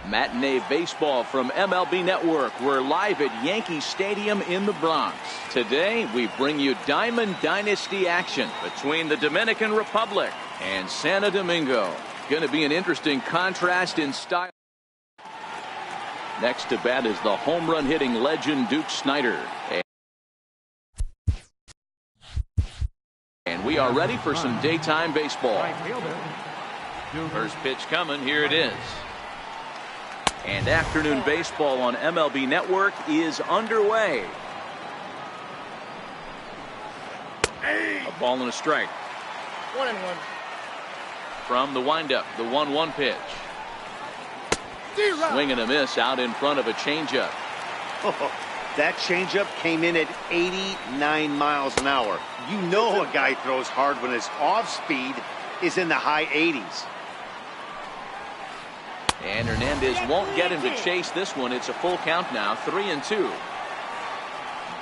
Matinee baseball from MLB Network. We're live at Yankee Stadium in the Bronx. Today, we bring you Diamond Dynasty action between the Dominican Republic and Santo Domingo. Going to be an interesting contrast in style. Next to bat is the home run hitting legend Duke Snider. And we are ready for some daytime baseball. First pitch coming. Here it is. And afternoon baseball on MLB Network is underway. A ball and a strike. 1-1. From the windup, the 1-1 pitch. Swing and a miss out in front of a changeup. Oh, that changeup came in at 89 miles an hour. You know a guy throws hard when his off speed is in the high 80s. And Hernandez won't get him to chase this one. It's a full count now, 3-2.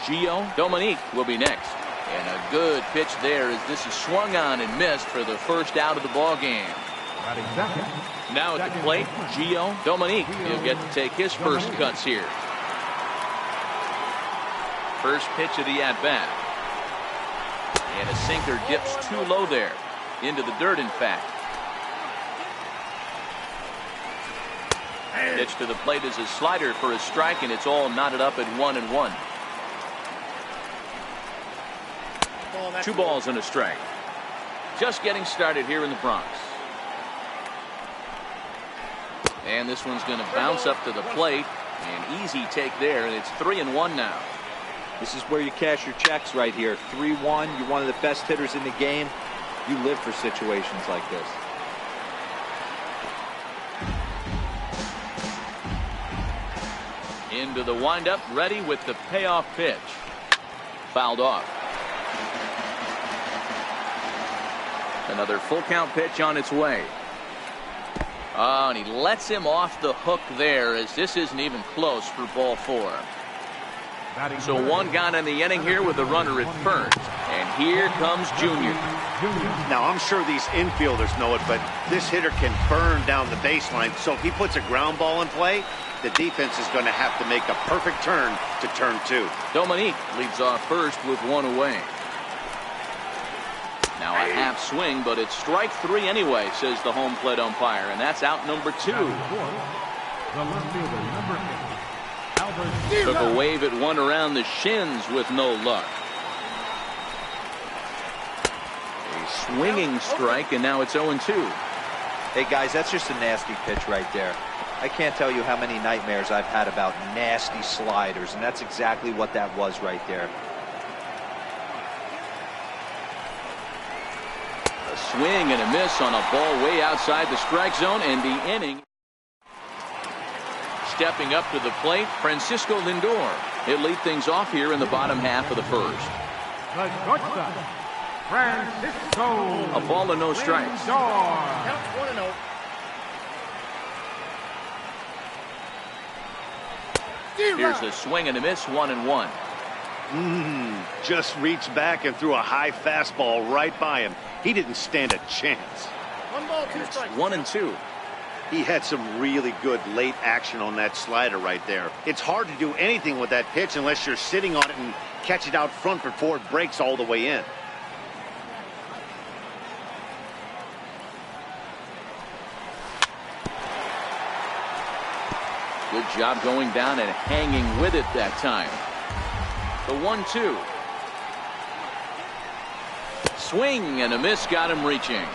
Gio Dominique will be next. And a good pitch there as this is swung on and missed for the first out of the ball game. Now at the plate, Gio Dominique. He'll get to take his first cuts here. First pitch of the at-bat. And a sinker dips too low there. Into the dirt, in fact. Pitch to the plate is a slider for a strike, and it's all knotted up at 1-1. 2 balls and a strike. Just getting started here in the Bronx. And this one's going to bounce up to the plate. An easy take there, and it's 3-1 now. This is where you cash your checks right here. 3-1. You're one of the best hitters in the game. You live for situations like this. Into the windup, ready with the payoff pitch. Fouled off. Another full count pitch on its way. Oh, and he lets him off the hook there as this isn't even close for ball 4. So one gone in the inning here with a runner at first. And here comes Junior. Now, I'm sure these infielders know it, but this hitter can burn down the baseline. So if he puts a ground ball in play, the defense is going to have to make a perfect turn to turn 2. Dominique leads off first with 1 away. Now a half swing, but it's strike 3 anyway, says the home plate umpire, and that's out number 2. Took a wave at one around the shins with no luck. A swinging strike, and now it's 0-2. Hey guys, that's just a nasty pitch right there. I can't tell you how many nightmares I've had about nasty sliders, and that's exactly what that was right there. A swing and a miss on a ball way outside the strike zone, and the inning. Stepping up to the plate, Francisco Lindor. He'll lead things off here in the bottom half of the first. A ball and no strikes. Counts 1-0. Here's a swing and a miss, 1-1. Just reached back and threw a high fastball right by him. He didn't stand a chance. 1 ball, 2 strikes. 1-2. He had some really good late action on that slider right there. It's hard to do anything with that pitch unless you're sitting on it and catch it out front before it breaks all the way in. Good job going down and hanging with it that time. The 1-2. Swing and a miss got him reaching.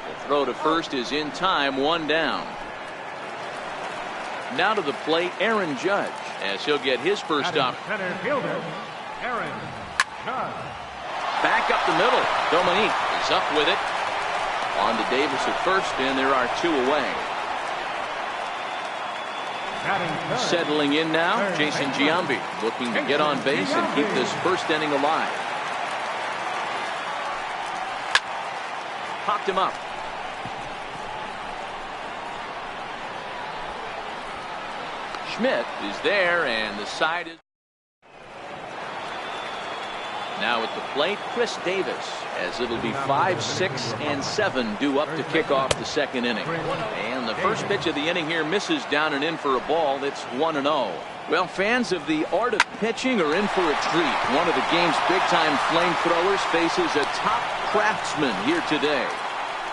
The throw to first is in time, 1 down. Now to the plate, Aaron Judge, as he'll get his first up. Center fielder, Aaron Judge. Back up the middle. Dominique is up with it. On to Davis at first, and there are 2 away. Settling in now, Jason Giambi, looking to get on base and keep this first inning alive. Popped him up. Schmidt is there, and the side is. Now at the plate, Chris Davis, as it'll be 5, 6, and 7 due up to kick off the second inning. And the first pitch of the inning here misses down and in for a ball. It's 1-0. Well, fans of the art of pitching are in for a treat. One of the game's big-time flamethrowers faces a top craftsman here today.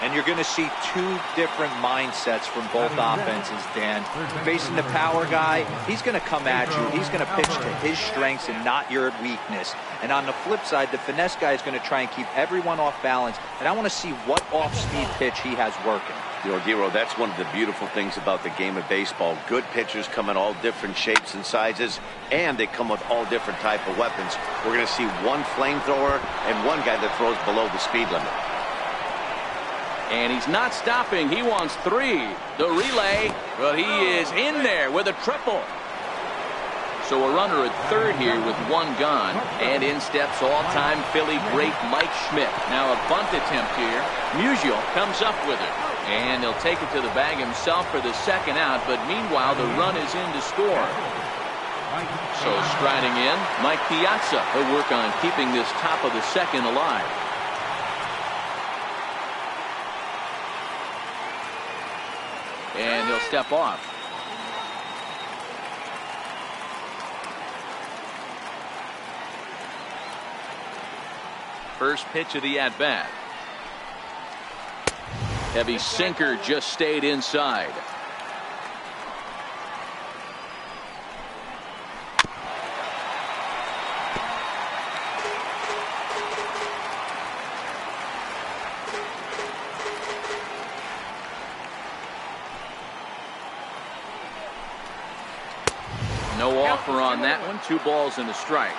And you're going to see two different mindsets from both offenses, Dan. Facing the power guy, he's going to come at you. He's going to pitch to his strengths and not your weakness. And on the flip side, the finesse guy is going to try and keep everyone off balance. And I want to see what off-speed pitch he has working. You know, Dero, that's one of the beautiful things about the game of baseball. Good pitchers come in all different shapes and sizes, and they come with all different type of weapons. We're going to see one flamethrower and one guy that throws below the speed limit. And he's not stopping. He wants 3. The relay, well, he is in there with a triple. So a runner at third here with 1 gone. And in steps all-time Philly great Mike Schmidt. Now a bunt attempt here. Musial comes up with it. And he'll take it to the bag himself for the second out. But meanwhile, the run is in to score. So striding in, Mike Piazza will work on keeping this top of the second alive. And he'll step off. First pitch of the at-bat. Heavy sinker just stayed inside. No offer on that one. 2 balls and a strike.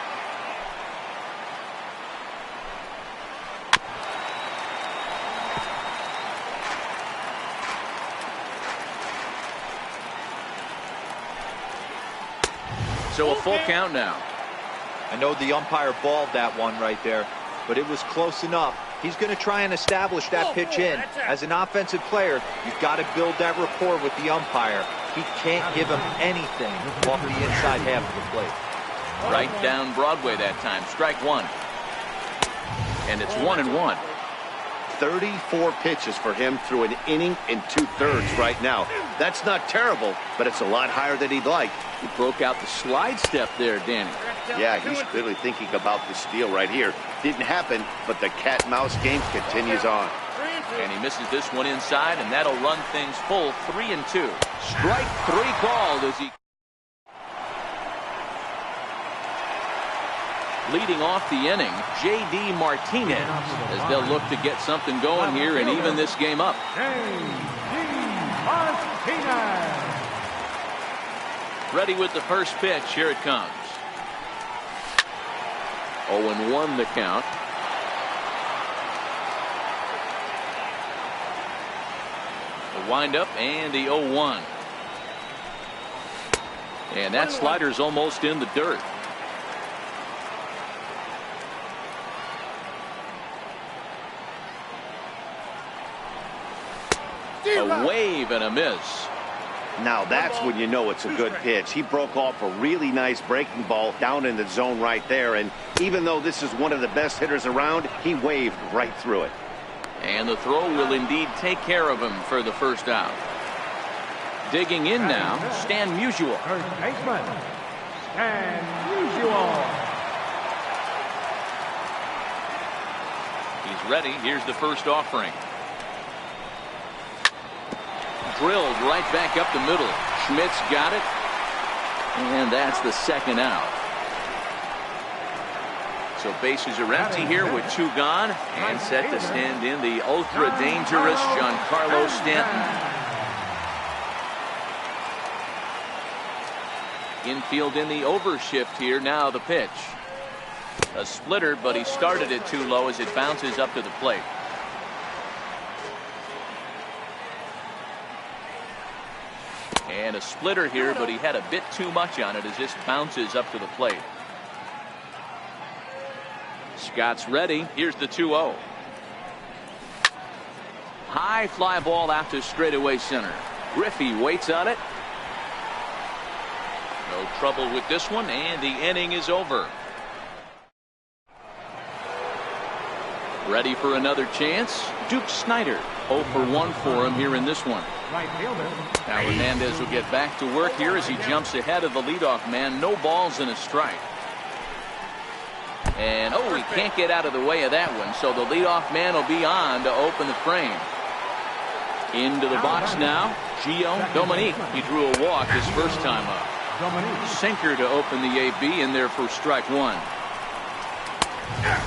So a full count now. I know the umpire balled that one right there, but it was close enough. He's going to try and establish that pitch in. As an offensive player, you've got to build that rapport with the umpire. He can't give him anything off the inside half of the plate. Right down Broadway that time. Strike 1. And it's 1-1. 34 pitches for him through an inning and 2/3 right now. That's not terrible, but it's a lot higher than he'd like. He broke out the slide step there, Danny. Yeah, he's clearly thinking about the steal right here. Didn't happen, but the cat-mouse game continues on. And he misses this one inside, and that'll run things full 3-2. Strike 3 called as he... Leading off the inning, J.D. Martinez, as they'll look to get something going here and even this game up. J.D. Martinez. Ready with the first pitch. Here it comes. 0-1 the count. The windup and the 0-1. And that slider's almost in the dirt. A wave and a miss. Now that's when you know it's a good pitch. He broke off a really nice breaking ball down in the zone right there. And even though this is one of the best hitters around, he waved right through it. And the throw will indeed take care of him for the first out. Digging in now, Stan Musial. Third baseman, Stan Musial. He's ready. Here's the first offering. Drilled right back up the middle. Schmidt's got it. And that's the second out. So bases are empty here with 2 gone. And set to stand in the ultra-dangerous Giancarlo Stanton. Infield in the overshift here. Now the pitch. A splitter, but he started it too low as it bounces up to the plate. And a splitter here, but he had a bit too much on it as this bounces up to the plate. Scott's ready. Here's the 2-0. High fly ball out to straightaway center. Griffey waits on it. No trouble with this one, and the inning is over. Ready for another chance. Duke Snyder, 0 for 1 for him here in this one. Right fielder. Now Hernandez will get back to work here as he jumps ahead of the leadoff man. No balls and a strike. And oh, he can't get out of the way of that one, so the leadoff man will be on to open the frame. Into the box now, Gio Dominique. He drew a walk his first time up. Sinker to open the AB in there for strike one.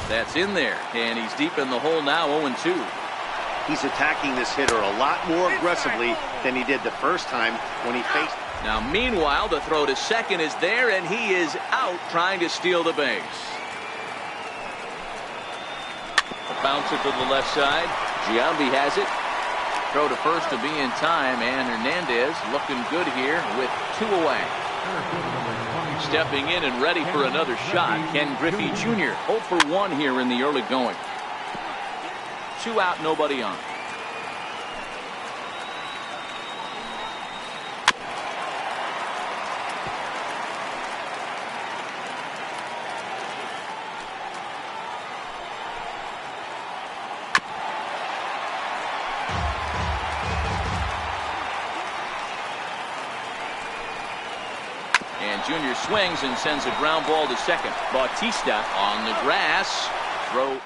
That's in there, and he's deep in the hole now, 0-2. He's attacking this hitter a lot more aggressively than he did the first time when he faced. Now, meanwhile, the throw to second is there, and he is out trying to steal the base. A bouncer to the left side. Giambi has it. Throw to first to be in time, and Hernandez looking good here with 2 away. Stepping in and ready for another shot, Ken Griffey Jr. 0 for 1 here in the early going. 2 out, nobody on. And Junior swings and sends a ground ball to second. Bautista on the grass. Throw in.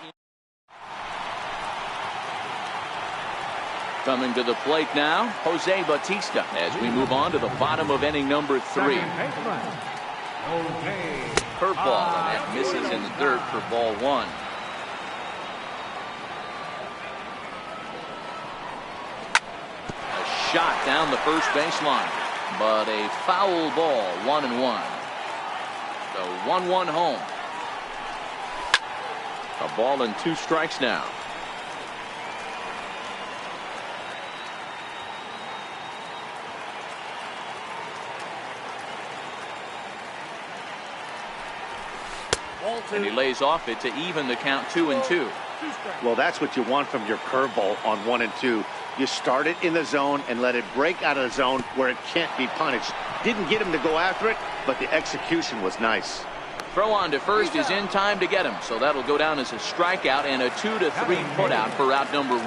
Coming to the plate now, Jose Bautista, as we move on to the bottom of inning number 3. Curveball, and that misses in the dirt for ball 1. A shot down the first baseline, but a foul ball, 1-1. So 1-1 home. A ball and 2 strikes now. And he lays off it to even the count 2-2. Well, that's what you want from your curveball on 1 and 2. You start it in the zone and let it break out of the zone where it can't be punished. Didn't get him to go after it, but the execution was nice. Throw on to first is in time to get him, so that'll go down as a strikeout and a 2-3 putout for out number 1.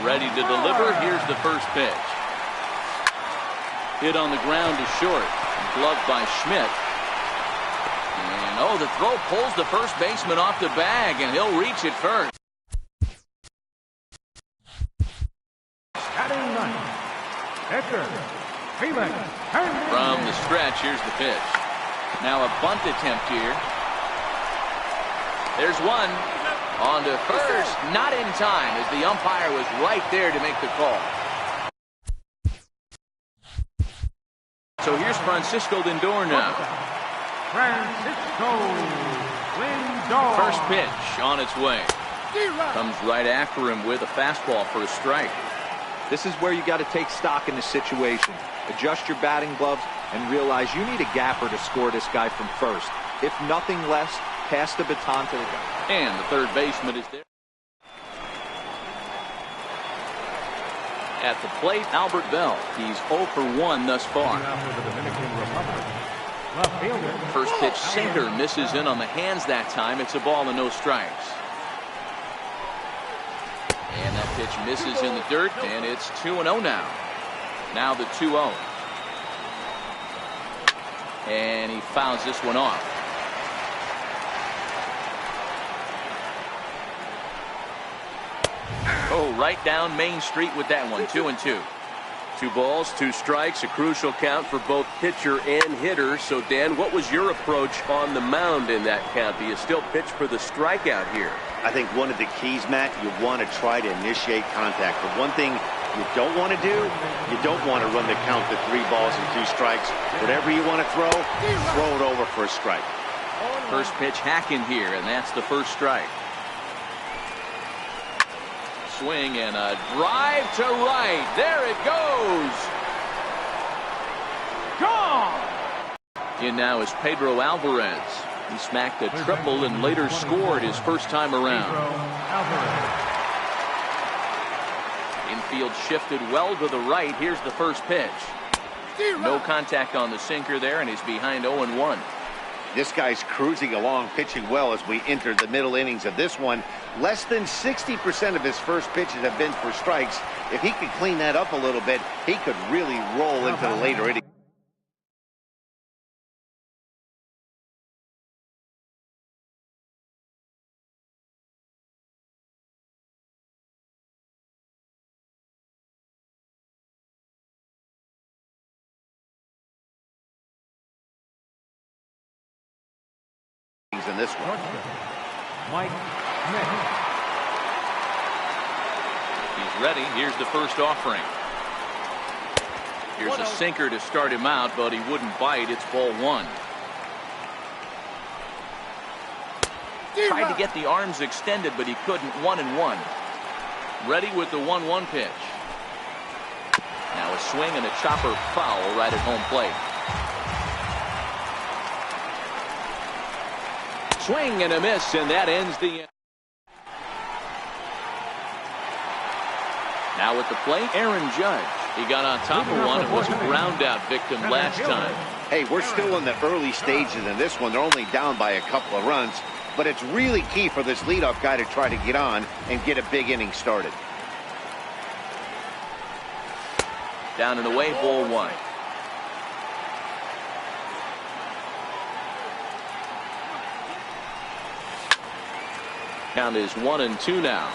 Ready to deliver. Here's the first pitch. Hit on the ground to short. Gloved by Schmidt. And oh, the throw pulls the first baseman off the bag, and he'll reach it first. From the stretch, here's the pitch. Now a bunt attempt here. There's one. On to first. Not in time, as the umpire was right there to make the call. So here's Francisco Lindor now. First pitch on its way. Comes right after him with a fastball for a strike. This is where you got to take stock in the situation. Adjust your batting gloves and realize you need a gapper to score this guy from first. If nothing less, pass the baton to the guy. And the third baseman is there. At the plate, Albert Bell. He's 0 for 1 thus far. First pitch sinker misses in on the hands that time. It's a ball and no strikes. And that pitch misses in the dirt, and it's 2-0 now. Now the 2-0. And he fouls this one off. Oh, right down Main Street with that one. 2-2. 2 balls, 2 strikes, a crucial count for both pitcher and hitter. So, Dan, what was your approach on the mound in that count? Do you still pitch for the strikeout here? I think one of the keys, Matt, you want to try to initiate contact. But one thing you don't want to do, you don't want to run the count to 3 balls and 2 strikes. Whatever you want to throw it over for a strike. First pitch hacking here, and that's the first strike. Swing and a drive to right. There it goes. Gone. In now is Pedro Alvarez. He smacked a triple and later scored his first time around. Infield shifted well to the right. Here's the first pitch. No contact on the sinker there, and he's behind 0-1. This guy's cruising along, pitching well as we enter the middle innings of this one. Less than 60% of his first pitches have been for strikes. If he could clean that up a little bit, he could really roll into the later innings. In this one. Mike Smith. He's ready. Here's the first offering. Here's a sinker to start him out, but he wouldn't bite. It's ball one. Tried to get the arms extended, but he couldn't. 1-1. Ready with the 1-1 pitch. Now a swing and a chopper foul right at home plate. Swing and a miss, and that ends the inning. Now at the plate, Aaron Judge. He got on top of one and was a ground out victim last time. Hey, we're still in the early stages in this one. They're only down by a couple of runs, but it's really key for this leadoff guy to try to get on and get a big inning started. Down and away, ball one. Count is 1-2 now.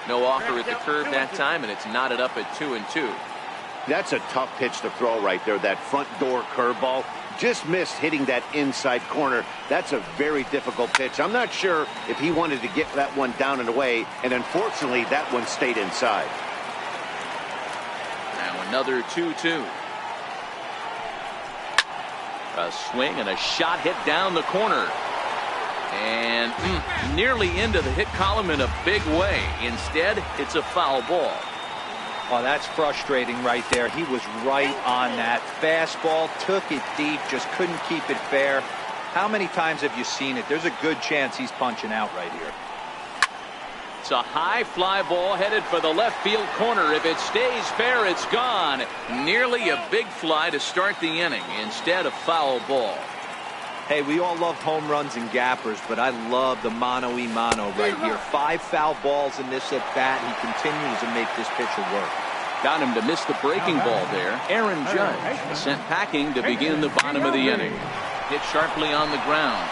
No offer at the curve that time, and it's knotted up at 2-2. That's a tough pitch to throw right there. That front door curveball just missed hitting that inside corner. That's a very difficult pitch. I'm not sure if he wanted to get that one down and away, and unfortunately that one stayed inside. Now another 2-2. A swing and a shot hit down the corner. And nearly into the hit column in a big way. Instead, it's a foul ball. Oh, that's frustrating right there. He was right on that. Fastball, took it deep, just couldn't keep it fair. How many times have you seen it? There's a good chance he's punching out right here. It's a high fly ball headed for the left field corner. If it stays fair, it's gone. Nearly a big fly to start the inning. Instead, a foul ball. Hey, we all loved home runs and gappers, but I love the mano-y-mano right here. 5 foul balls in this at-bat. He continues to make this pitcher work. Got him to miss the breaking ball there. Aaron Judge sent packing to begin the bottom of the inning. Hit sharply on the ground,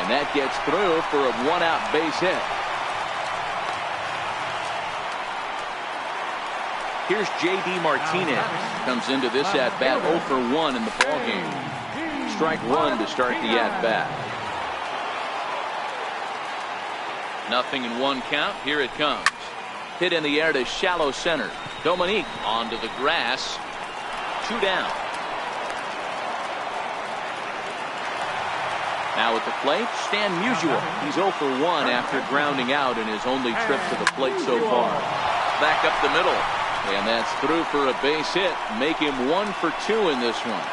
and that gets through for a one-out base hit. Here's J.D. Martinez. Comes into this at-bat 0 for 1 in the ballgame. Strike one to start the at-bat. 0-1 count. Here it comes. Hit in the air to shallow center. Dominique onto the grass. 2 down. Now at the plate, Stan Musial. He's 0 for 1 after grounding out in his only trip to the plate so far. Back up the middle. And that's through for a base hit. Make him 1 for 2 in this one.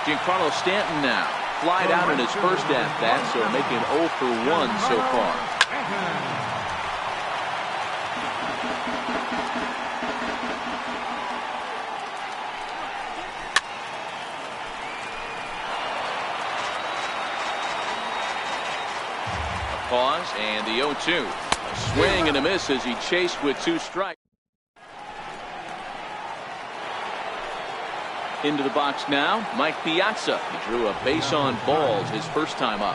Giancarlo Stanton now. Flied out in his first at-bat, so making 0 for 1 so far. A pause and the 0-2. A swing and a miss as he chased with 2 strikes. Into the box now, Mike Piazza. He drew a base on balls his first time up.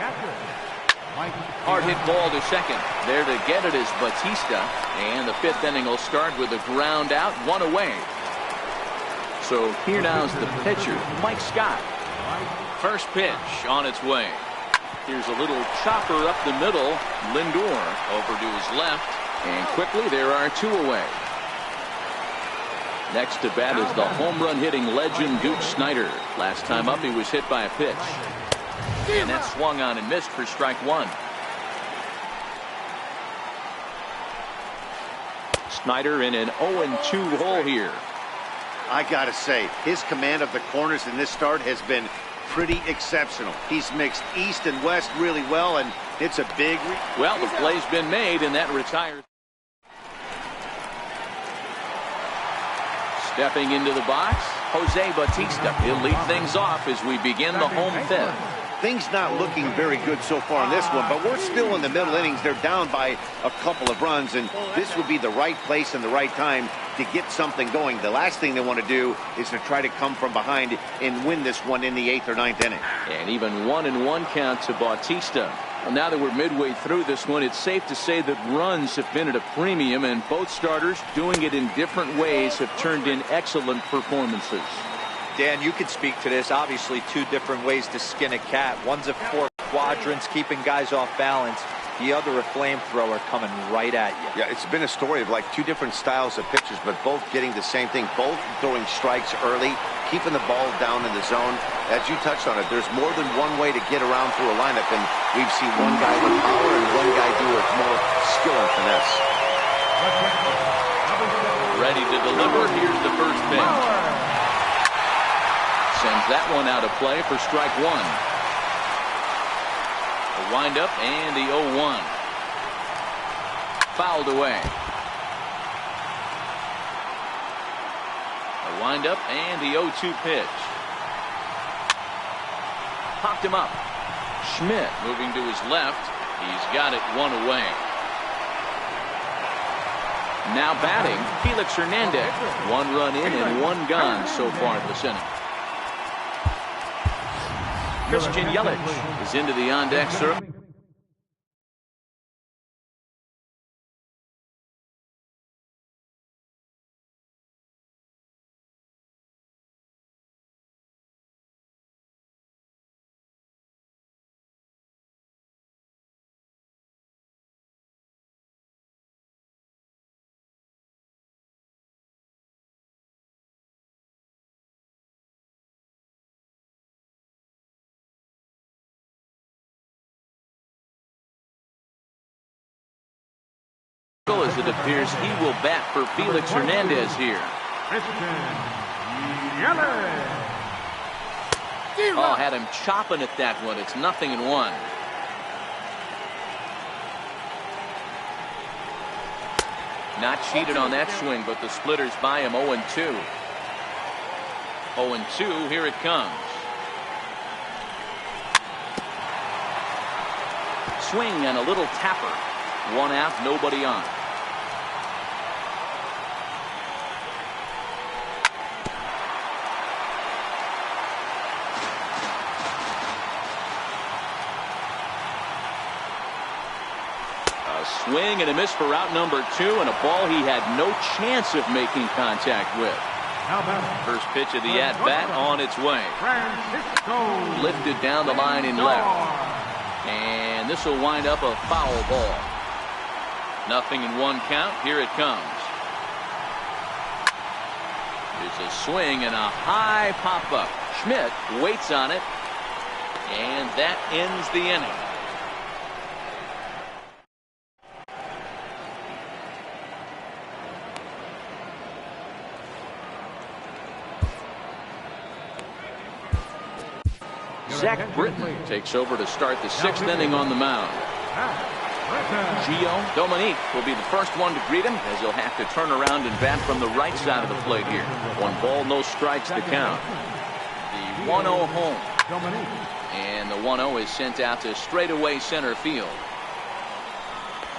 Hard hit ball to second. There to get it is Batista. And the 5th inning will start with a ground out, 1 away. So here now's the pitcher, Mike Scott. First pitch on its way. Here's a little chopper up the middle. Lindor over to his left. And quickly there are 2 away. Next to bat is the home run hitting legend Duke Snider. Last time up he was hit by a pitch. And that swung on and missed for strike 1. Snider in an 0-2 hole here. I gotta say, his command of the corners in this start has been pretty exceptional. He's mixed east and west really well, and it's a big... Well, the play's been made, and that retires. Stepping into the box, Jose Bautista. He'll lead things off as we begin the home fifth. Things not looking very good so far in this one, but we're still in the middle innings. They're down by a couple of runs, and this would be the right place and the right time to get something going. The last thing they want to do is to try to come from behind and win this one in the 8th or 9th inning. And even 1-1 count to Bautista. Well, now that we're midway through this one, it's safe to say that runs have been at a premium, and both starters, doing it in different ways, have turned in excellent performances. Dan, you could speak to this. Obviously, two different ways to skin a cat. One's a 4 quadrants, keeping guys off balance. The other a flamethrower coming right at you. Yeah, it's been a story of like two different styles of pitchers, but both getting the same thing. Both throwing strikes early, keeping the ball down in the zone. As you touched on it, there's more than one way to get around through a lineup, and we've seen one guy with power and one guy do it with more skill and finesse. Ready to deliver. Here's the first pitch. Sends that one out of play for strike one. The windup and the 0-1. Fouled away. The windup and the 0-2 pitch. Popped him up. Schmidt moving to his left. He's got it one away. Now batting, Felix Hernandez. 1 run in and 1 gone so far this inning. Christian Yelich is into the on-deck circle. As it appears he will bat for Felix Hernandez here. Oh, had him chopping at that one. It's 0-1. Not cheated on that swing, but the splitters by him. 0-2. 0-2. Here it comes. Swing and a little tapper. 1 out, nobody on. A swing and a miss for out number 2, and a ball he had no chance of making contact with. First pitch of the at-bat on its way. Lifted down the line in left. And this will wind up a foul ball. 0-1 count. Here it comes. There's a swing and a high pop-up. Schmidt waits on it, and that ends the inning. Zach Britton takes over to start the 6th inning on the mound. Gio Dominique will be the first one to greet him, as he'll have to turn around and bat from the right side of the plate here. 1 ball, no strikes to count. The 1-0 home. And the 1-0 is sent out to straightaway center field.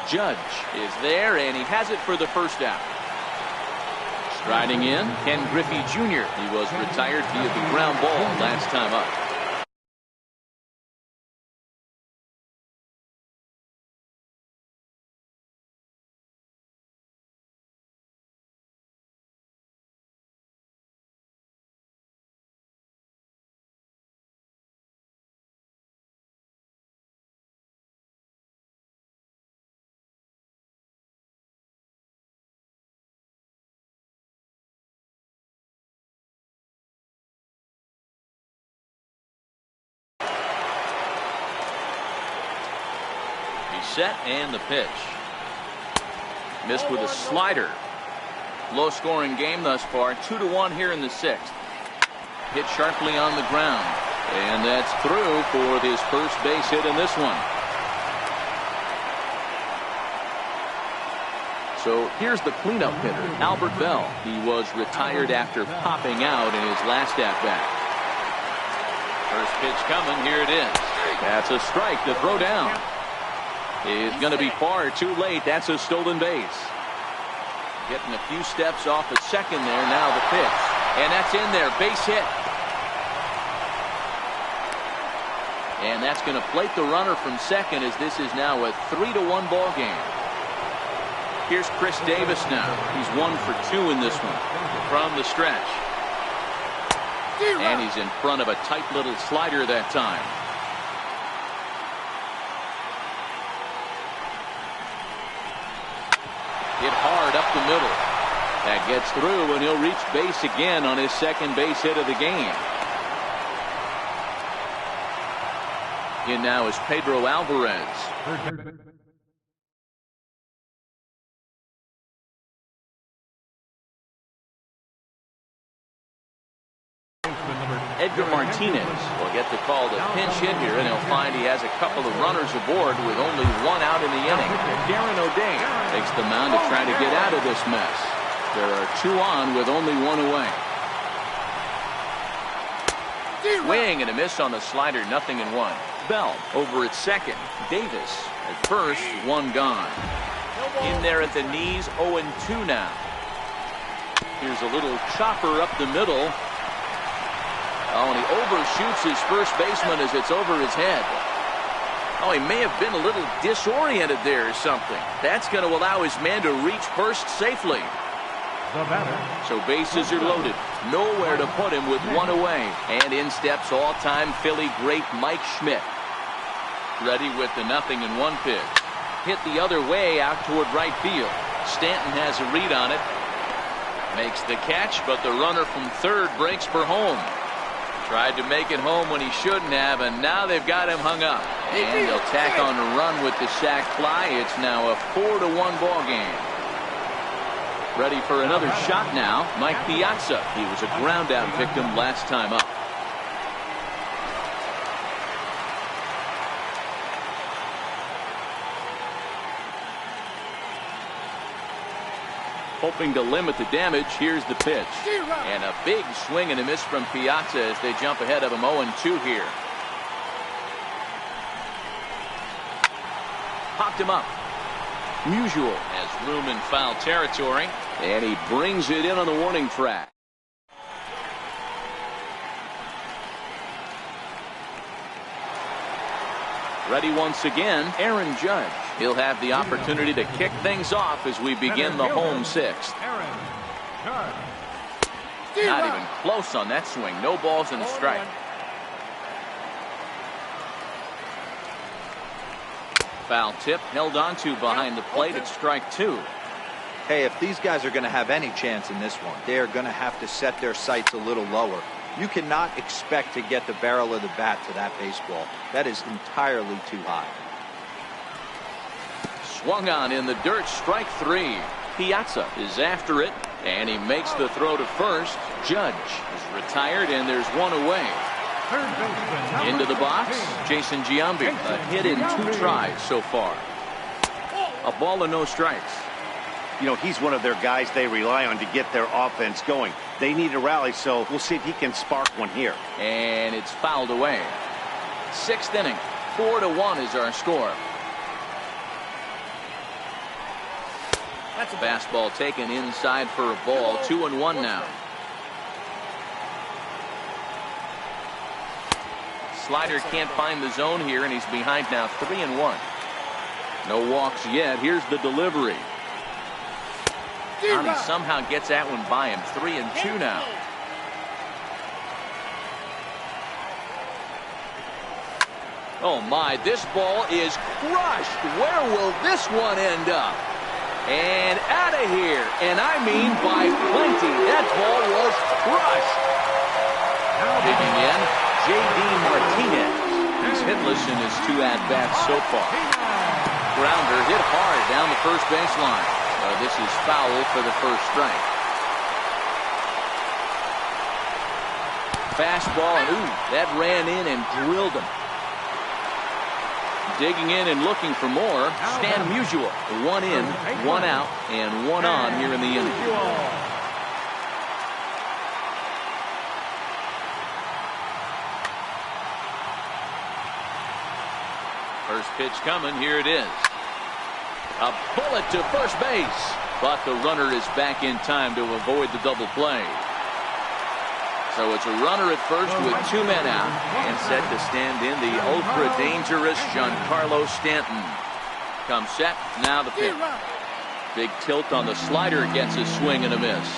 Judge is there, and he has it for the first out. Striding in, Ken Griffey Jr. He was retired via the ground ball last time up. Set and the pitch. Missed with a slider. Low scoring game thus far. 2-1 here in the 6th. Hit sharply on the ground. And that's through for his first base hit in this one. So here's the cleanup hitter, Albert Bell. He was retired after popping out in his last at-bat. First pitch coming. Here it is. That's a strike to throw down. It's going to be far too late. That's a stolen base. Getting a few steps off at second there. Now the pitch. And that's in there. Base hit. And that's going to plate the runner from second, as this is now a 3-1 ball game. Here's Chris Davis now. He's 1 for 2 in this one from the stretch. And he's in front of a tight little slider that time. Hit hard up the middle. That gets through, and he'll reach base again on his second base hit of the game. In now is Pedro Alvarez. Edgar Martinez will get the call to pinch hit here, and he'll find he has a couple of runners aboard with only 1 out in the inning. Darren O'Day takes the mound to try to get out of this mess. There are 2 on with only 1 away. Swing and a miss on the slider, 0-1. Bell over at second. Davis at first, 1 gone. In there at the knees, 0-2 now. Here's a little chopper up the middle. Oh, and he overshoots his first baseman as it's over his head. Oh, he may have been a little disoriented there or something. That's going to allow his man to reach first safely. So bases are loaded. Nowhere to put him with 1 away. And in steps all-time Philly great Mike Schmidt. Ready with the 0-1 pitch. Hit the other way out toward right field. Stanton has a read on it. Makes the catch, but the runner from third breaks for home. Tried to make it home when he shouldn't have, and now they've got him hung up. And they'll tack on a run with the sac fly. It's now a 4-1 ball game. Ready for another shot now, Mike Piazza. He was a ground out victim last time up. Hoping to limit the damage, here's the pitch. And a big swing and a miss from Piazza as they jump ahead of him 0-2 here. Popped him up. Musial has room in foul territory, and he brings it in on the warning track. Ready once again, Aaron Judge. He'll have the opportunity to kick things off as we begin the home 6th. Not even close on that swing. No balls and a strike. Foul tip held onto behind the plate at strike 2. Hey, if these guys are going to have any chance in this one, they are going to have to set their sights a little lower. You cannot expect to get the barrel of the bat to that baseball. That is entirely too high. Swung on in the dirt, strike 3. Piazza is after it, and he makes the throw to first. Judge is retired, and there's 1 away. Into the box, Jason Giambi. A hit in 2 tries so far. A ball and no strikes. You know, he's one of their guys they rely on to get their offense going. They need a rally, so we'll see if he can spark one here. And it's fouled away. 6th inning, 4-1 is our score. That's a fastball taken inside for a ball. 2-1 now. Slider can't find the zone here, and he's behind now 3-1. No walks yet. Here's the delivery. And he somehow gets that one by him. 3-2 now. Oh my, this ball is crushed. Where will this one end up? And out of here. And I mean by plenty. That ball was crushed. Digging in, J.D. Martinez. He's hitless in his 2 at-bats so far. Grounder hit hard down the first baseline. This is foul for the first strike. fastball, and ooh, that ran in and drilled him. Digging in and looking for more, Stan Musial. 1 in, 1 out, and 1 on here in the inning. First pitch coming, here it is. A bullet to first base, but the runner is back in time to avoid the double play. So it's a runner at first with 2 men out, and set to stand in the ultra-dangerous Giancarlo Stanton. Comes set, now the pitch. Big tilt on the slider, gets a swing and a miss.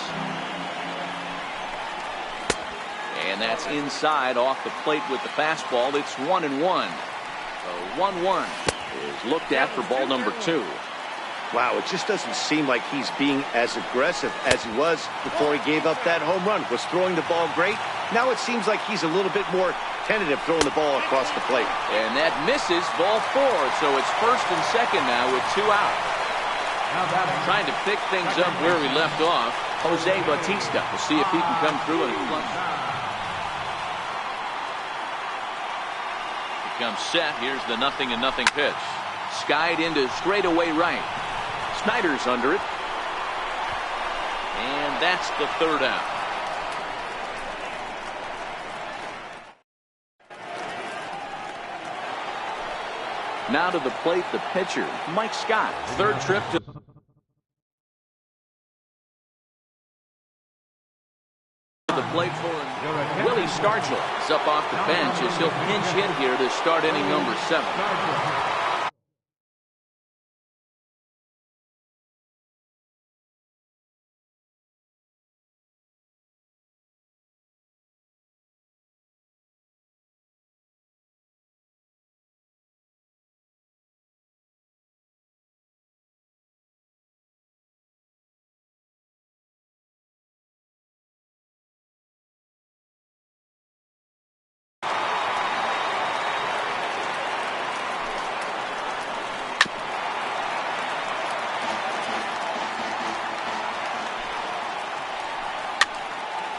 And that's inside off the plate with the fastball. It's 1-1. So 1-1 is looked at for ball number 2. Wow, it just doesn't seem like he's being as aggressive as he was before he gave up that home run. Was throwing the ball great. Now it seems like he's a little bit more tentative throwing the ball across the plate. And that misses, ball 4. So it's first and second now with 2 out. Trying to pick things up where we left off, Jose Bautista. We'll see if he can come through and clutch. He comes set. Here's the 0-0 pitch. Skied into straightaway right. Snyder's under it. And that's the 3rd out. Now to the plate, the pitcher, Mike Scott. 3rd trip to the plate for him. Willie Stargell is up off the bench as he'll pinch hit here to start inning number 7.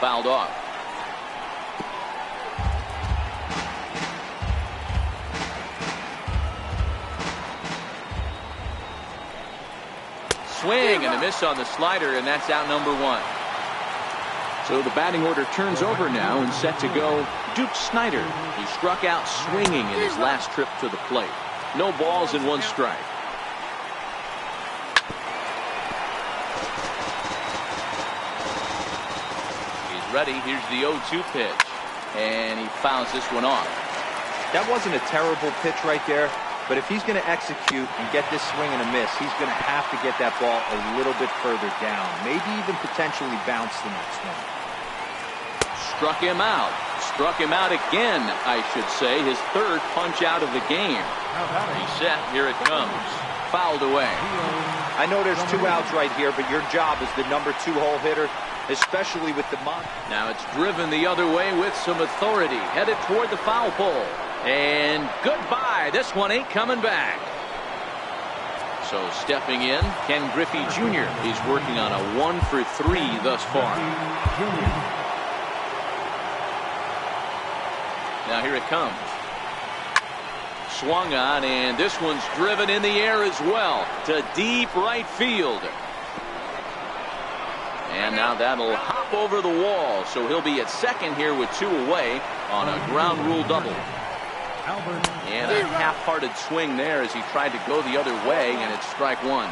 Fouled off. Swing and a miss on the slider, and that's out number 1. So the batting order turns over now, and set to go Duke Snider. He struck out swinging in his last trip to the plate. No balls and 1 strike. Ready. Here's the 0-2 pitch, and he fouls this one off. That wasn't a terrible pitch right there, but if he's going to execute and get this swing and a miss, he's going to have to get that ball a little bit further down, maybe even potentially bounce the next one. Struck him out. Struck him out again, I should say. His 3rd punch out of the game. He's set. Here it comes. Fouled away. I know there's 2 outs right here, but your job as the number 2 hole hitter, especially with the month. Now it's driven the other way with some authority. Headed toward the foul pole. And goodbye. This one ain't coming back. So stepping in, Ken Griffey Jr. He's working on a 1 for 3 thus far. Now here it comes. Swung on, and this one's driven in the air as well to deep right field. And now that'll hop over the wall, so he'll be at second here with 2 away on a ground rule double. And a half-hearted swing there as he tried to go the other way, and it's strike 1.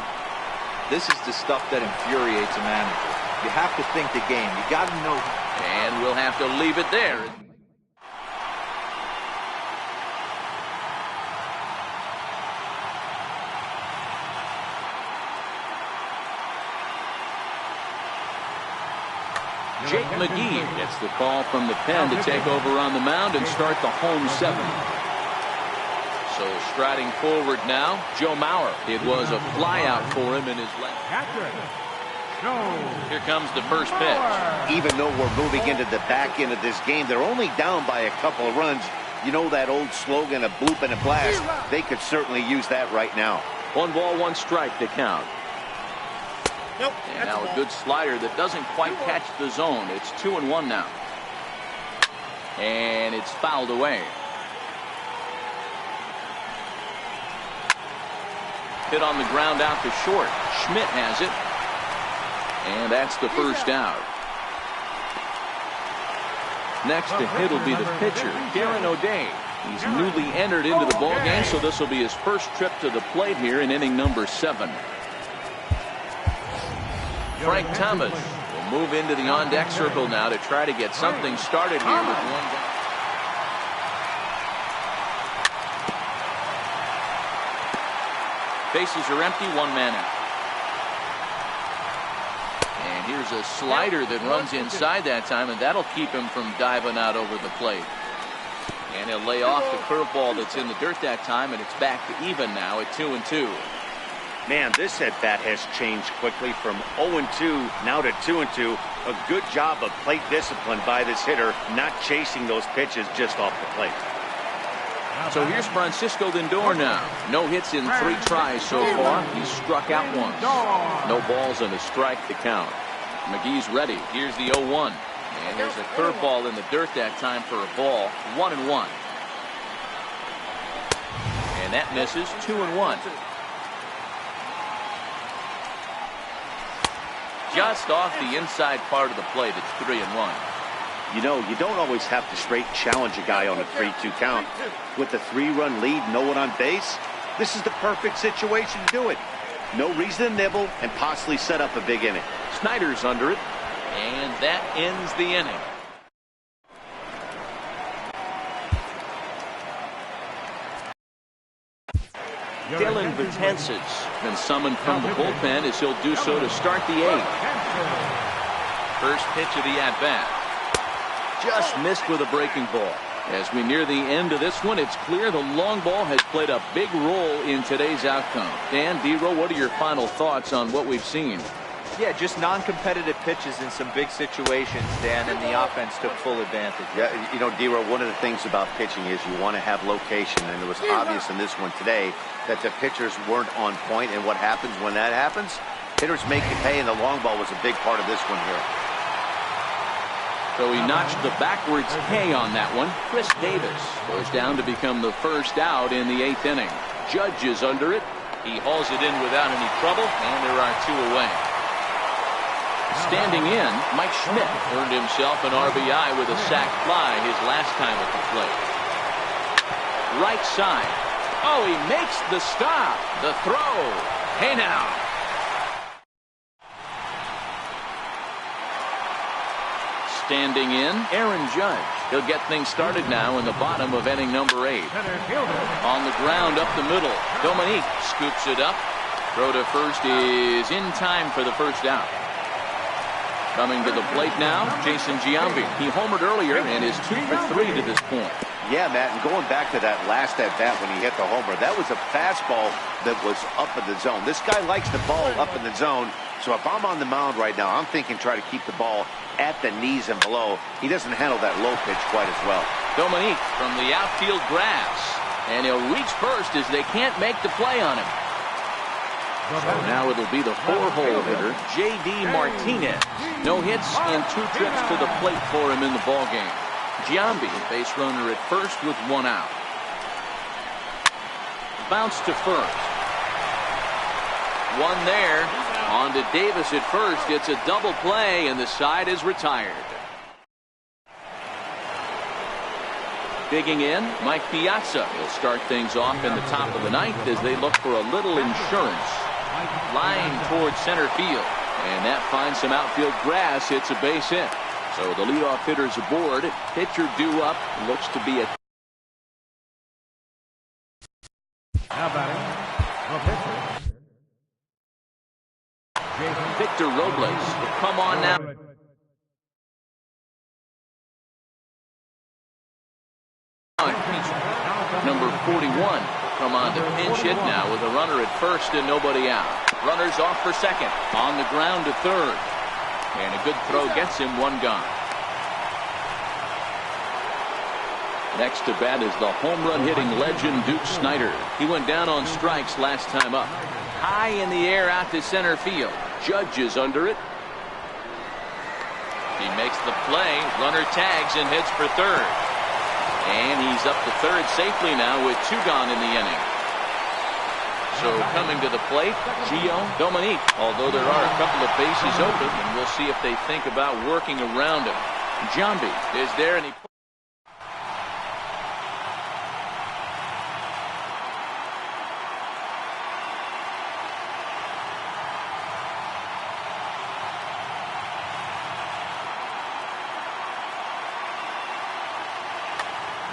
This is the stuff that infuriates a manager. You have to think the game. You got to know. And we'll have to leave it there. Jake McGee gets the call from the pen to take over on the mound and start the home 7. So striding forward now, Joe Mauer. It was a flyout for him in his left. Here comes the first pitch. Even though we're moving into the back end of this game, they're only down by a couple of runs. You know that old slogan, a bloop and a blast. They could certainly use that right now. 1 ball, 1 strike to count. Nope. And now a good slider that doesn't quite catch the zone. It's 2-1 now. And it's fouled away. Hit on the ground out to short. Schmidt has it. And that's the first out. Next to hit will be the pitcher, Darren O'Day. He's newly entered into the ballgame, so this will be his first trip to the plate here in inning number 7. Frank Thomas will move into the on-deck circle now to try to get something started here with one down. Bases are empty, one man out. And here's a slider that runs inside that time, and that'll keep him from diving out over the plate. And he'll lay off the curveball that's in the dirt that time, and it's back to even now at 2-2. Man, this at-bat has changed quickly from 0-2 now to 2-2. A good job of plate discipline by this hitter, not chasing those pitches just off the plate. So here's Francisco Lindor now. No hits in 3 tries so far. He's struck out once. No balls and a strike to count. McGee's ready. Here's the 0-1. And there's a curveball in the dirt that time for a ball. 1-1. And that misses. 2-1. Just off the inside part of the plate. It's 3-1. You know, you don't always have to straight challenge a guy on a 3-2 count. With a 3-run lead, no one on base, this is the perfect situation to do it. No reason to nibble and possibly set up a big inning. Snyder's under it, and that ends the inning. Dylan Betances been summoned from the bullpen as he'll do so to start the 8th. First pitch of the at-bat. Just missed with a breaking ball. As we near the end of this one, it's clear the long ball has played a big role in today's outcome. Dan, D-Row, what are your final thoughts on what we've seen? Yeah, just non-competitive pitches in some big situations, Dan, and the offense took full advantage. Yeah, you know, D-Row, one of the things about pitching is you want to have location, and it was obvious in this one today that the pitchers weren't on point, and what happens when that happens? Hitters make you pay, and the long ball was a big part of this one here. So he notched the backwards K on that one. Chris Davis goes down to become the first out in the 8th inning. Judge is under it. He hauls it in without any trouble, and there are 2 away. Standing in, Mike Schmidt earned himself an RBI with a sac fly his last time at the plate. Right side. Oh, he makes the stop. The throw. Hey now. Standing in, Aaron Judge. He'll get things started now in the bottom of inning number 8. On the ground up the middle. Dominique scoops it up. Throw to first is in time for the first out. Coming to the plate now, Jason Giambi. He homered earlier and is 2 for 3 to this point. Yeah, Matt, and going back to that last at-bat when he hit the homer, that was a fastball that was up in the zone. This guy likes the ball up in the zone, so if I'm on the mound right now, I'm thinking try to keep the ball at the knees and below. He doesn't handle that low pitch quite as well. Dominique from the outfield grass, and he'll reach first as they can't make the play on him. So now it'll be the 4-hole hitter, J.D. Martinez. No hits and 2 trips to the plate for him in the ballgame. Giambi, base runner at first with 1 out. Bounce to first. 1 there. On to Davis at first. It's a double play, and the side is retired. Digging in, Mike Piazza will start things off in the top of the 9th as they look for a little insurance. Line towards center field, and that finds some outfield grass. It's a base hit. So the leadoff hitter's aboard. Pitcher due up. Looks to be a... How about it? Victor Robles will come on now. Number 41 will come on to pinch hit now with a runner at first and nobody out. Runners off for second. On the ground to third. And a good throw gets him 1 gone. Next to bat is the home run hitting legend Duke Snider. He went down on strikes last time up. High in the air out to center field. Judge is under it. He makes the play. Runner tags and heads for third. And he's up to third safely now with 2 gone in the inning. So coming to the plate, Gio Dominique. Although there are a couple of bases open, and we'll see if they think about working around him. Jambi is there, and he...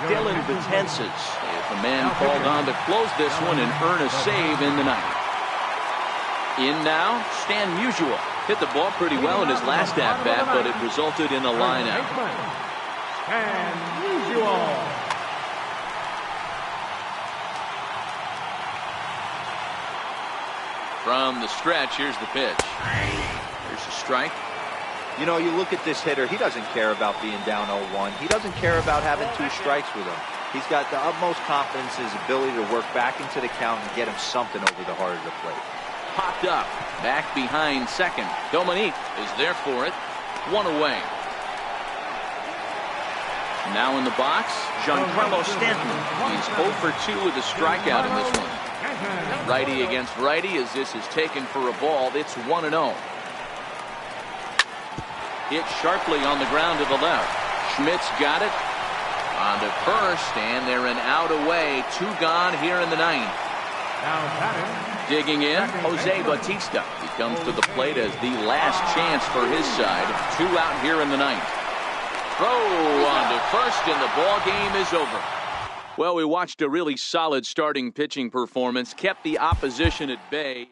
Dylan Betances, if a man called on to close this one and earn a save in the ninth. In now, Stan Musial. Hit the ball pretty well in his last at-bat, but it resulted in a line-out. Stan Musial. From the stretch, here's the pitch. There's a strike. You know, you look at this hitter, he doesn't care about being down 0-1. He doesn't care about having 2 strikes with him. He's got the utmost confidence in his ability to work back into the count and get him something over the heart of the plate. Popped up, back behind second. Dominique is there for it. 1 away. Now in the box, Giancarlo Stanton. He's 0 for 2 with a strikeout in this one. Righty against righty as this is taken for a ball. It's 1-0. Hit sharply on the ground to the left. Schmidt's got it. On to first, and they're an out away. 2 gone here in the ninth. Digging in, Jose Bautista. He comes to the plate as the last chance for his side. 2 out here in the ninth. Throw on to first, and the ball game is over. Well, we watched a really solid starting pitching performance, kept the opposition at bay.